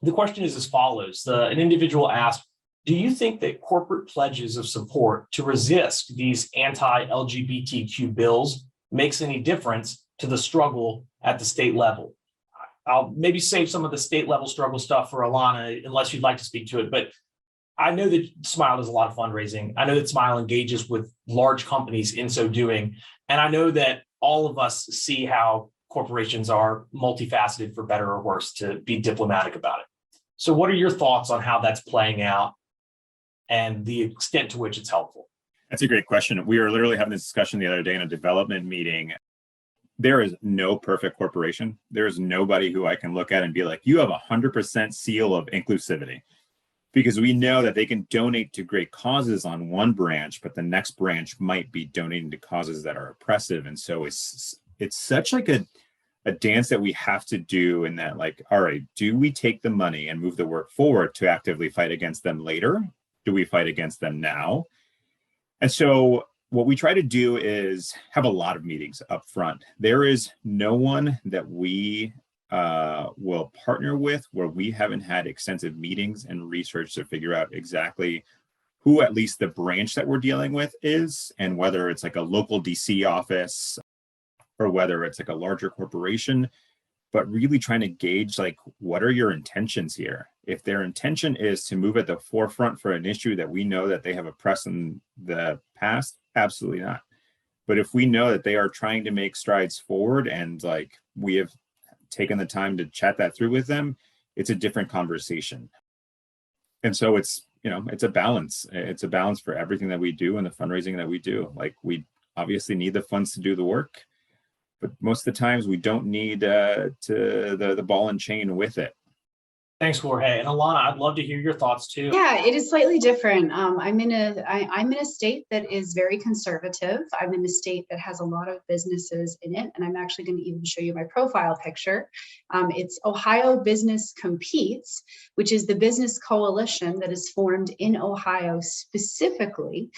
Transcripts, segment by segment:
The question is as follows. An individual asked, do you think that corporate pledges of support to resist these anti-LGBTQ bills makes any difference to the struggle at the state level? I'll maybe save some of the state level struggle stuff for Alana, unless you'd like to speak to it. But I know that Smile does a lot of fundraising. I know that Smile engages with large companies in so doing. And I know that all of us see how corporations are multifaceted, for better or worse, to be diplomatic about it. So what are your thoughts on how that's playing out and the extent to which it's helpful? That's a great question. We were literally having this discussion the other day in a development meeting. There is no perfect corporation. There is nobody who I can look at and be like, you have 100% seal of inclusivity. Because we know that they can donate to great causes on one branch, but the next branch might be donating to causes that are oppressive. And so it's such like a dance that we have to do, in that, like, all right, do we take the money and move the work forward to actively fight against them later? Do we fight against them now? And so what we try to do is have a lot of meetings up front. There is no one that we will partner with where we haven't had extensive meetings and research to figure out exactly who at least the branch that we're dealing with is, and whether it's like a local DC office or whether it's like a larger corporation, but really trying to gauge, like, what are your intentions here? If their intention is to move at the forefront for an issue that we know that they have oppressed in the past, absolutely not. But if we know that they are trying to make strides forward and like we have taken the time to chat that through with them, it's a different conversation. And so it's a balance. It's a balance for everything that we do and the fundraising that we do. Like, we obviously need the funds to do the work, but most of the times we don't need the ball and chain with it. Thanks, Jorge. And Alana, I'd love to hear your thoughts too. Yeah, it is slightly different. I'm in a state that is very conservative. I'm in a state that has a lot of businesses in it, and I'm actually going to even show you my profile picture. It's Ohio Business Competes, which is the business coalition that is formed in Ohio specifically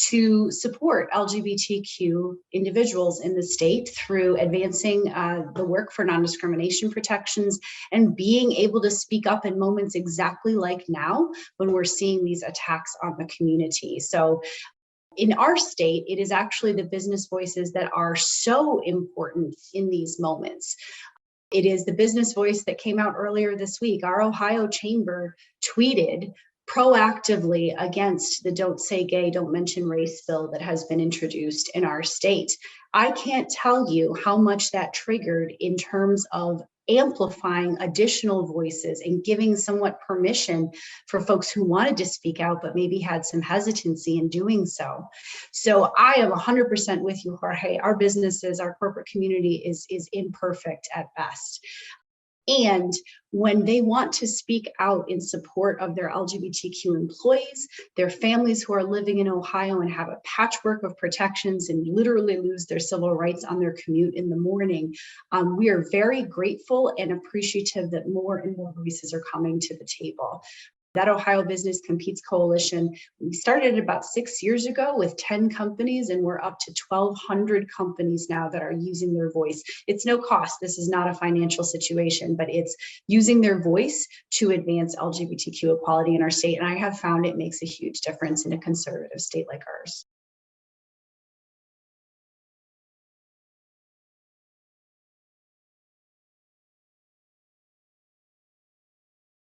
to support LGBTQ individuals in the state through advancing the work for non-discrimination protections and being able to speak up in moments exactly like now when we're seeing these attacks on the community. So in our state, it is actually the business voices that are so important in these moments. It is the business voice that came out earlier this week. Our Ohio chamber tweeted proactively against the Don't Say Gay, Don't Mention Race bill that has been introduced in our state. I can't tell you how much that triggered in terms of amplifying additional voices and giving somewhat permission for folks who wanted to speak out but maybe had some hesitancy in doing so. So I am 100% with you, Jorge. Our businesses, our corporate community is imperfect at best. And when they want to speak out in support of their LGBTQ employees, their families who are living in Ohio and have a patchwork of protections and literally lose their civil rights on their commute in the morning, we are very grateful and appreciative that more and more voices are coming to the table. That Ohio Business Competes Coalition, we started about 6 years ago with 10 companies, and we're up to 1,200 companies now that are using their voice. It's no cost. This is not a financial situation, but it's using their voice to advance LGBTQ equality in our state. And I have found it makes a huge difference in a conservative state like ours.